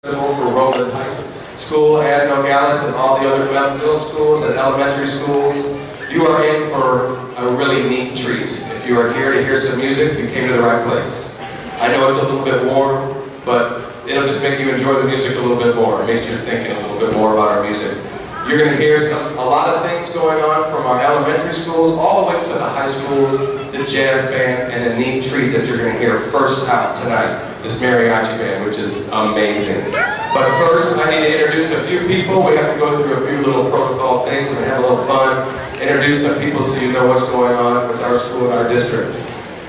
For Rowland High School and Nogales and all the other middle schools and elementary schools. You are in for a really neat treat. If you are here to hear some music, you came to the right place. I know it's a little bit warm, but it'll just make you enjoy the music a little bit more. It makes you think a little bit more about our music. You're going to hear a lot of things going on from our elementary schools all the way to the high schools, the jazz band, and a neat treat that you're going to hear first out tonight, this mariachi band, which is amazing. But first, I need to introduce a few people. We have to go through a few little protocol things and have a little fun. Introduce some people so you know what's going on with our school and our district.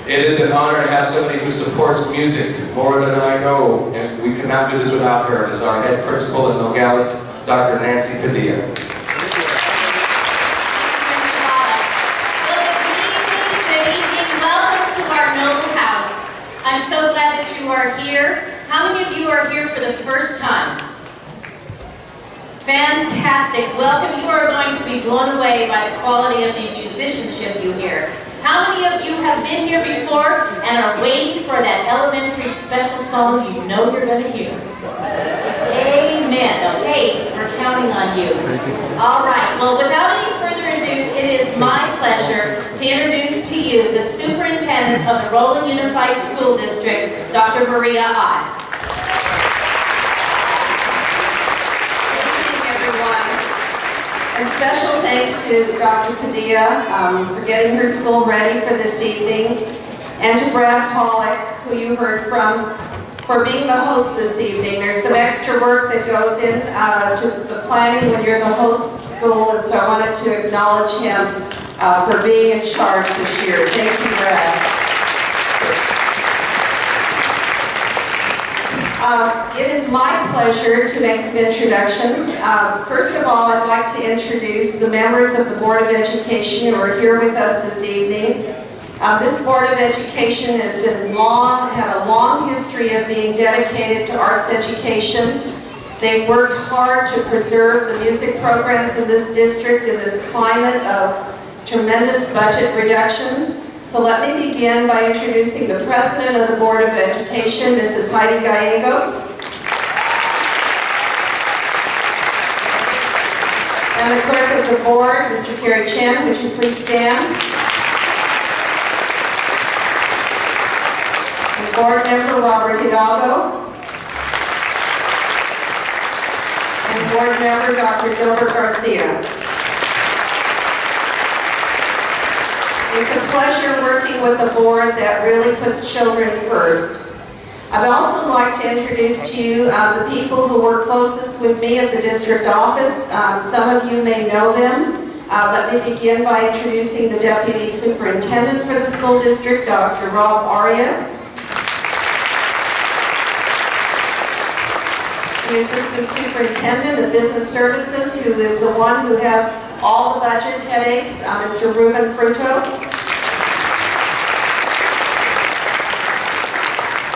It is an honor to have somebody who supports music more than I know, and we could not do this without her. It is our head principal at Nogales, Dr. Nancy Padilla. I'm so glad that you are here. How many of you are here for the first time? Fantastic. Welcome. You are going to be blown away by the quality of the musicianship you hear. How many of you have been here before and are waiting for that elementary special song you know you're going to hear? Amen. Okay, we're counting on you. All right. Well, without any further ado, it is my pleasure to introduce to you the superintendent of the Rowland Unified School District, Dr. Maria Ott. And special thanks to Dr. Padilla for getting her school ready for this evening, and to Brad Pollock, who you heard from, for being the host this evening. There's some extra work that goes in to the planning when you're the host school, and so I wanted to acknowledge him for being in charge this year. Thank you, Brad. It is my pleasure to make some introductions. First of all, I'd like to introduce the members of the Board of Education who are here with us this evening. This Board of Education has had a long history of being dedicated to arts education. They've worked hard to preserve the music programs in this district in this climate of tremendous budget reductions. So let me begin by introducing the President of the Board of Education, Mrs. Heidi Gallegos. And the Clerk of the Board, Mr. Kerry Chen, would you please stand? And Board Member Robert Hidalgo. And Board Member Dr. Gilbert Garcia. It's a pleasure working with a board that really puts children first. I'd also like to introduce to you the people who work closest with me at the district office. Some of you may know them. Let me begin by introducing the Deputy Superintendent for the school district, Dr. Rob Arias. The Assistant Superintendent of Business Services, who is the one who has all the budget headaches, Mr. Ruben Frutos.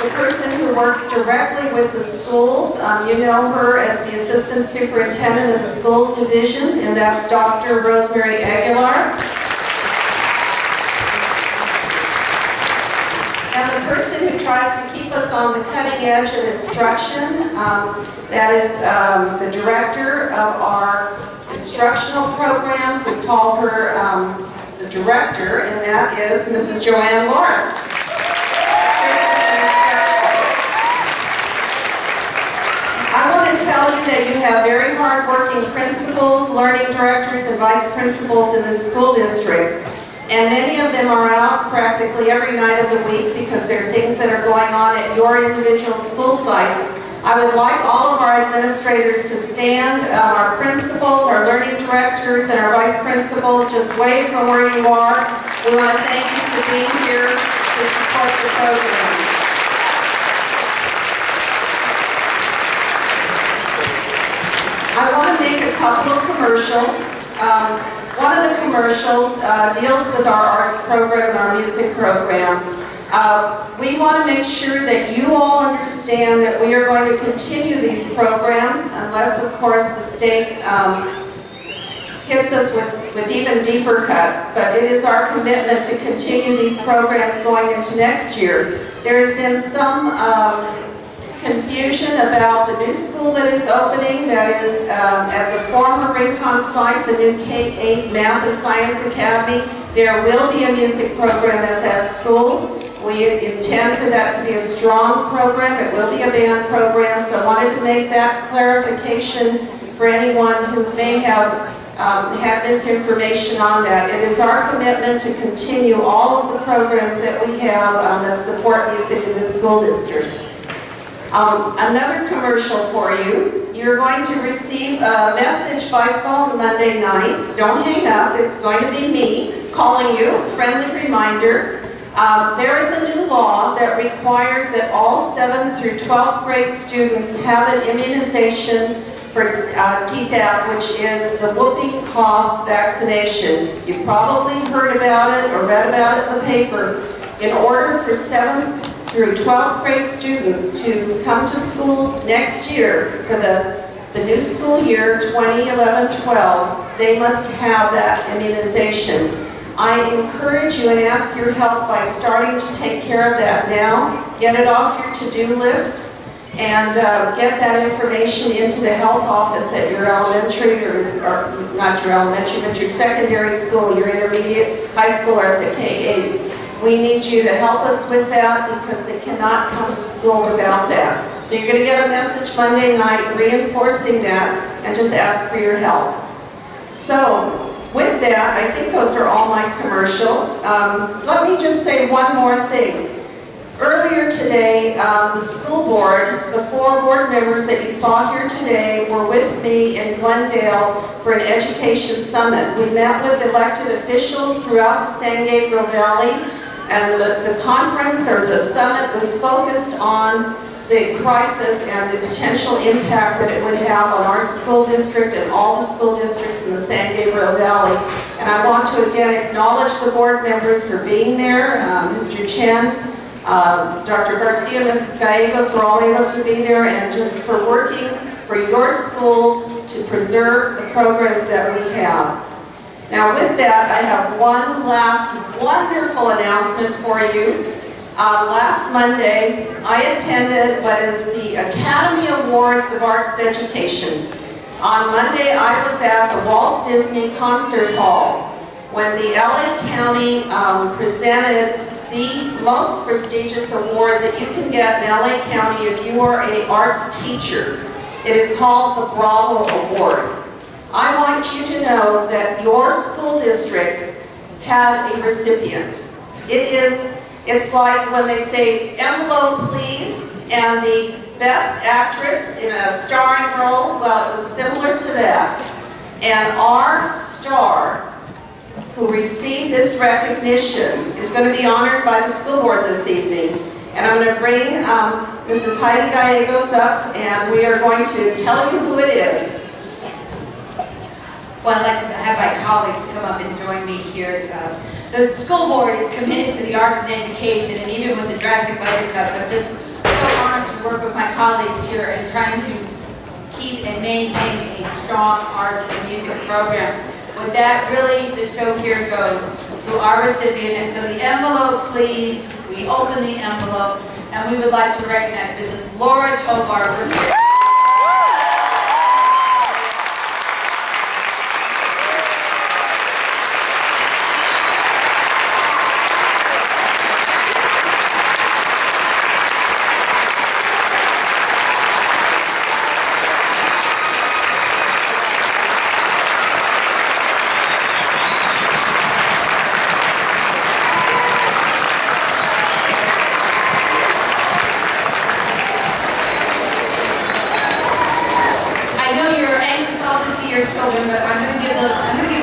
The person who works directly with the schools, you know her as the Assistant Superintendent of the Schools Division, and that's Dr. Rosemary Aguilar. And the person who tries to keep us on the cutting edge of instruction, that is the Director of our instructional programs. We call her the Director, and that is Mrs. Joanne Lawrence. I want to tell you that you have very hard-working principals, learning directors, and vice principals in the school district. And many of them are out practically every night of the week because there are things that are going on at your individual school sites. I would like all of our administrators to stand, our principals, our learning directors, and our vice principals. Just wave from where you are. We want to thank you for being here to support the program. I want to make a couple of commercials. One of the commercials deals with our arts program and our music program. We want to make sure that you all understand that we are going to continue these programs unless, of course, the state hits us with even deeper cuts. But it is our commitment to continue these programs going into next year. There has been some confusion about the new school that is opening, that is at the former Rincon site, the new K-8 Math and Science Academy. There will be a music program at that school. We intend for that to be a strong program. It will be a band program, so I wanted to make that clarification for anyone who may have had misinformation on that. It is our commitment to continue all of the programs that we have that support music in the school district. Another commercial for you. You're going to receive a message by phone Monday night. Don't hang up. It's going to be me calling you, friendly reminder. There is a new law that requires that all 7th through 12th grade students have an immunization for Tdap, which is the whooping cough vaccination. You've probably heard about it or read about it in the paper. In order for 7th through 12th grade students to come to school next year for the new school year 2011-12, they must have that immunization. I encourage you and ask your help by starting to take care of that now. Get it off your to-do list and get that information into the health office at your elementary, or not your elementary, but your secondary school, your intermediate, high school, or at the K-8s. We need you to help us with that because they cannot come to school without that. So you're going to get a message Monday night reinforcing that, and just ask for your help. So, with that, I think those are all my commercials. Let me just say one more thing. Earlier today, the school board, the 4 board members that you saw here today, were with me in Glendale for an education summit. We met with elected officials throughout the San Gabriel Valley, and the conference or the summit was focused on the crisis and the potential impact that it would have on our school district and all the school districts in the San Gabriel Valley. And I want to again acknowledge the board members for being there. Mr. Chen, Dr. Garcia, Mrs. Gallegos were all able to be there, and just for working for your schools to preserve the programs that we have. Now with that, I have one last wonderful announcement for you. Last Monday, I attended what is the Academy Awards of Arts Education. On Monday, I was at the Walt Disney Concert Hall when the LA County presented the most prestigious award that you can get in LA County if you are an arts teacher. It is called the Bravo Award. I want you to know that your school district had a recipient. It's like when they say, envelope please, and the best actress in a starring role, well, it was similar to that. And our star, who received this recognition, is going to be honored by the school board this evening. And I'm going to bring Mrs. Heidi Gallegos up, and we are going to tell you who it is. Well, I'd like to have my colleagues come up and join me here. The school board is committed to the arts and education, and even with the drastic budget cuts, I'm just so honored to work with my colleagues here in trying to keep and maintain a strong arts and music program. With that, really, the show here goes to our recipient. And so the envelope, please. We open the envelope, and we would like to recognize Mrs. Laura Tovar, recipient.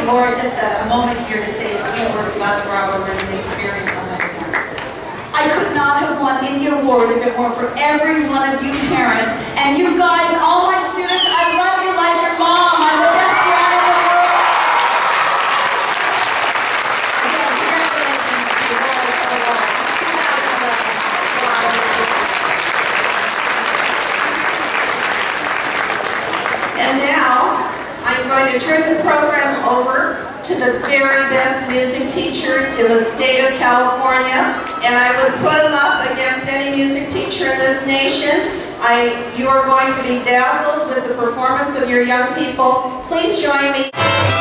Laura just a moment here to say a few words about the Bravo and the experience on Monday night. I could not have won any award if it weren't for every one of you parents. And you guys, all my students, I love you like your mom. I'm the best dad in the world. Again, congratulations to Laura Tovar, 2011. And now, I'm going to turn the program over to the very best music teachers in the state of California, and I would put them up against any music teacher in this nation. You are going to be dazzled with the performance of your young people. Please join me.